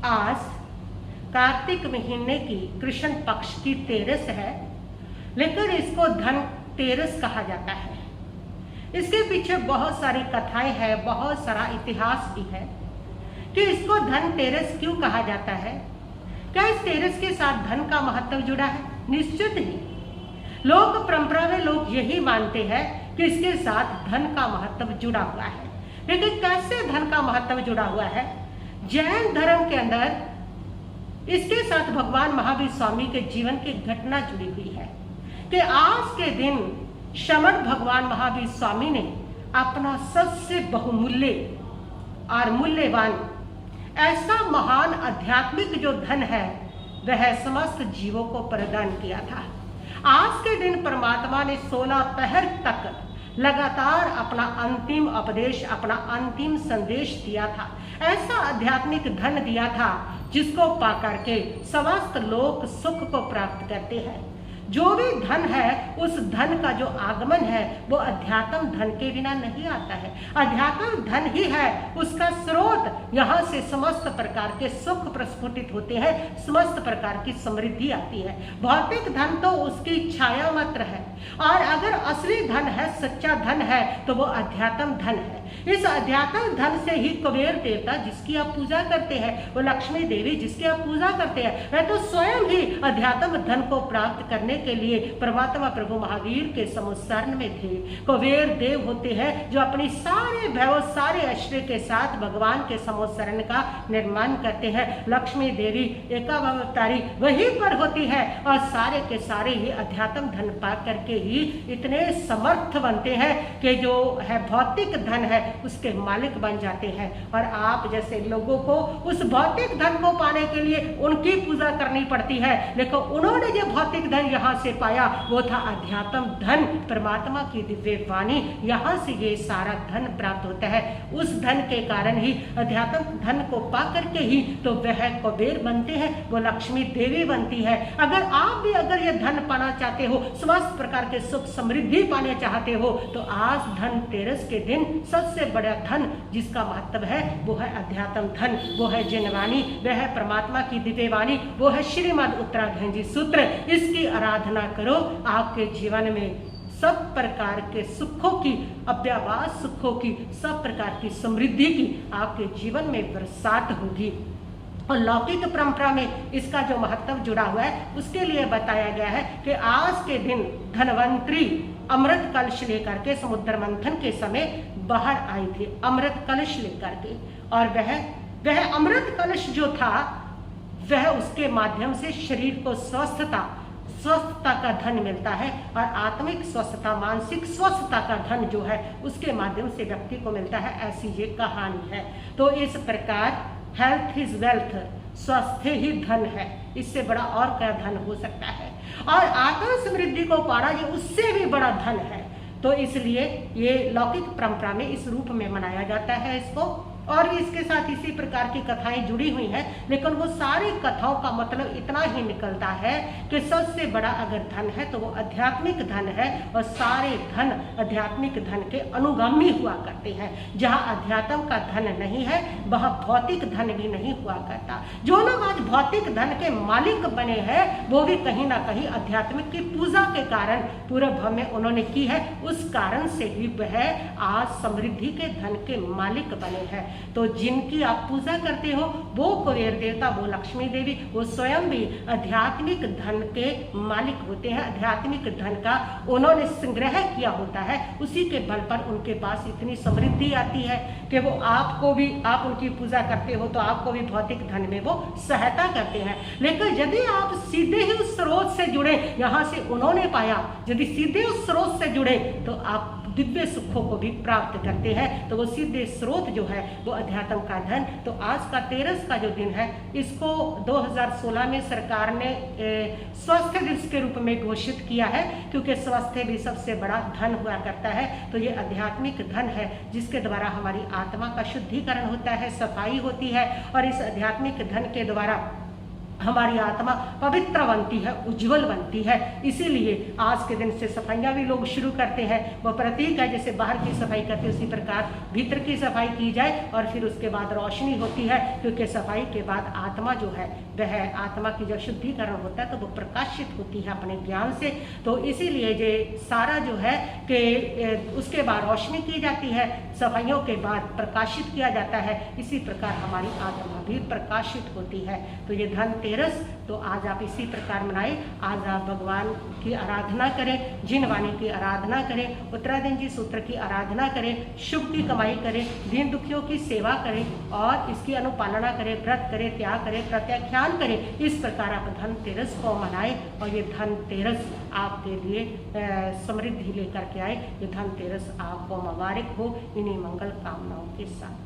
आज कार्तिक महीने की कृष्ण पक्ष की तेरस है, लेकिन इसको धन तेरस कहा जाता है। इसके पीछे बहुत सारी कथाएं हैं, बहुत सारा इतिहास भी है कि इसको धन तेरस क्यों कहा जाता है। क्या इस तेरस के साथ धन का महत्व जुड़ा है? निश्चित ही। लोक परंपरा में लोग यही मानते हैं कि इसके साथ धन का महत्व जुड़ा हुआ है। लेकिन कैसे धन का महत्व जुड़ा हुआ है? जैन धर्म के अंदर इसके साथ भगवान महावीर स्वामी के जीवन की घटना जुड़ी हुई है कि आज के दिन श्रमण भगवान महावीर स्वामी ने अपना सबसे बहुमूल्य और मूल्यवान ऐसा महान आध्यात्मिक जो धन है वह समस्त जीवों को प्रदान किया था। आज के दिन परमात्मा ने 16 पहर तक लगातार अपना अंतिम उपदेश, अपना अंतिम संदेश दिया था। ऐसा आध्यात्मिक धन दिया था जिसको पाकर के समस्त लोग सुख को प्राप्त करते हैं। जो भी धन है उस धन का जो आगमन है वो अध्यात्म धन के बिना नहीं आता है। अध्यात्म धन ही है उसका स्रोत। यहाँ से समस्त प्रकार के सुख प्रस्फुटित होते हैं, समस्त प्रकार की समृद्धि आती है। भौतिक धन तो उसकी छाया मात्र है, और अगर असली धन है, सच्चा धन है, तो वो अध्यात्म धन है। इस अध्यात्म धन से ही कुबेर देवता जिसकी आप पूजा करते हैं, वो लक्ष्मी देवी जिसकी आप पूजा करते हैं, वह तो स्वयं ही अध्यात्म धन को प्राप्त करने के लिए परमात्मा प्रभु महावीर के समुत्सरण में थे। कुबेर देव होते हैं जो अपनी सारे भैव, सारे ऐश्वर्य के साथ भगवान के समुत्सरण का निर्माण करते हैं। लक्ष्मी देवी एकावतारी वहीं पर होती है और सारे के सारे ही अध्यात्म धन पा करके ही इतने समर्थ बनते हैं कि जो है भौतिक धन है उसके मालिक बन जाते हैं। और आप जैसे लोगों को उस भौतिक धन को पाने के लिए उनकी पूजा करनी पड़ती है, लेकिन उन्होंने जो भौतिक धन यहाँ से पाया वो था अध्यात्म धन, परमात्मा की दिव्य वाणी। यहाँ से ये सारा धन प्राप्त होता है। उस धन के कारण ही अध्यात्म धन को पा करके ही तो वह कुबेर बनते हैं, वो लक्ष्मी देवी बनती है। अगर आप भी अगर ये धन पाना चाहते हो, समस्त प्रकार के सुख समृद्धि पाने चाहते हो, तो आज धन तेरस के दिन सबसे बड़ा धन जिसका महत्व है वो है अध्यात्म धन, वो है जिनवाणी, वह है परमात्मा की दिव्य वाणी, वो है श्रीमद् उत्तराखंडी सूत्र। इसकी आराधना करो, आपके जीवन में सब प्रकार के सुखों की, अव्यवहार सुखों की, सब प्रकार की समृद्धि की आपके जीवन में बरसात होगी। और लौकिक परंपरा में इसका जो महत्व जुड़ा हुआ है उसके लिए बताया गया है कि आज के दिन धनवंतरी अमृत कलश लेकर के समुद्र मंथन के समय बाहर आई थी, अमृत कलश लेकर के। और वह अमृत कलश जो था वह उसके माध्यम से शरीर को स्वस्थता का धन मिलता है, और आत्मिक स्वस्थता, मानसिक स्वस्थता का धन जो है उसके माध्यम से व्यक्ति को मिलता है। ऐसी ये कहानी है। तो इस प्रकार हेल्थ इज वेल्थ, स्वास्थ्य ही धन है, इससे बड़ा और क्या धन हो सकता है। और आत्म समृद्धि को पाना ये उससे भी बड़ा धन है। तो इसलिए ये लौकिक परंपरा में इस रूप में मनाया जाता है इसको। और इसके साथ इसी प्रकार की कथाएं जुड़ी हुई हैं, लेकिन वो सारी कथाओं का मतलब इतना ही निकलता है कि सबसे बड़ा अगर धन है तो वो आध्यात्मिक धन है, और सारे धन आध्यात्मिक धन के अनुगामी हुआ करते हैं। जहाँ अध्यात्म का धन नहीं है वहाँ भौतिक धन भी नहीं हुआ करता। जो लोग आज भौतिक धन के मालिक बने हैं वो भी कहीं ना कहीं आध्यात्मिक की पूजा के कारण पूरे भव में उन्होंने की है, उस कारण से ही वह आज समृद्धि के धन के मालिक बने हैं। तो जिनकी आप पूजा करते हो वो कुबेर देवता, वो लक्ष्मी देवी, वो स्वयं भी आध्यात्मिक धन के मालिक होते हैं। आध्यात्मिक धन का उन्होंने संग्रह किया होता है, उसी के बल पर उनके पास इतनी समृद्धि आती है कि वो आपको भी, आप उनकी पूजा करते हो तो आपको भी भौतिक धन में वो सहायता करते हैं। लेकिन यदि आप सीधे ही उस स्रोत से जुड़े, यहाँ से उन्होंने पाया, यदि सीधे उस स्रोत से जुड़े तो आप दिव्य सुखों को भी प्राप्त करते हैं। तो वो सीधे स्रोत जो है वो अध्यात्म का धन। तो आज का तेरस का जो दिन है इसको 2016 में सरकार ने स्वास्थ्य दिवस के रूप में घोषित किया है, क्योंकि स्वास्थ्य भी सबसे बड़ा धन हुआ करता है। तो ये आध्यात्मिक धन है जिसके द्वारा हमारी आत्मा का शुद्धिकरण होता है, सफाई होती है, और इस आध्यात्मिक धन के द्वारा हमारी आत्मा पवित्र बनती है, उज्जवल बनती है। इसीलिए आज के दिन से सफाइयाँ भी लोग शुरू करते हैं। वो प्रतीक है, जैसे बाहर की सफाई करते उसी प्रकार भीतर की सफाई की जाए और फिर उसके बाद रोशनी होती है, क्योंकि सफाई के बाद आत्मा जो है वह आत्मा की जब शुद्धिकरण होता है तो वो प्रकाशित होती है अपने ज्ञान से। तो इसीलिए ये सारा जो है कि उसके बाद रोशनी की जाती है, सफाइयों के बाद प्रकाशित किया जाता है। इसी प्रकार हमारी आत्मा भी प्रकाशित होती है। तो ये धनतेरस तो आज आप इसी प्रकार मनाएं। आज आप भगवान की आराधना करें, जिन वाणी की आराधना करें, उत्तराधीन जी सूत्र की आराधना करें, शुभ की कमाई करें, दीन दुखियों की सेवा करें और इसकी अनुपालना करें, व्रत करें, त्याग करें, प्रत्याख्यान करें। इस प्रकार आप धनतेरस को मनाएं और ये धनतेरस आपके लिए समृद्धि लेकर के आए। ये धनतेरस आपको मुबारक हो इन्हीं मंगल कामनाओं के साथ।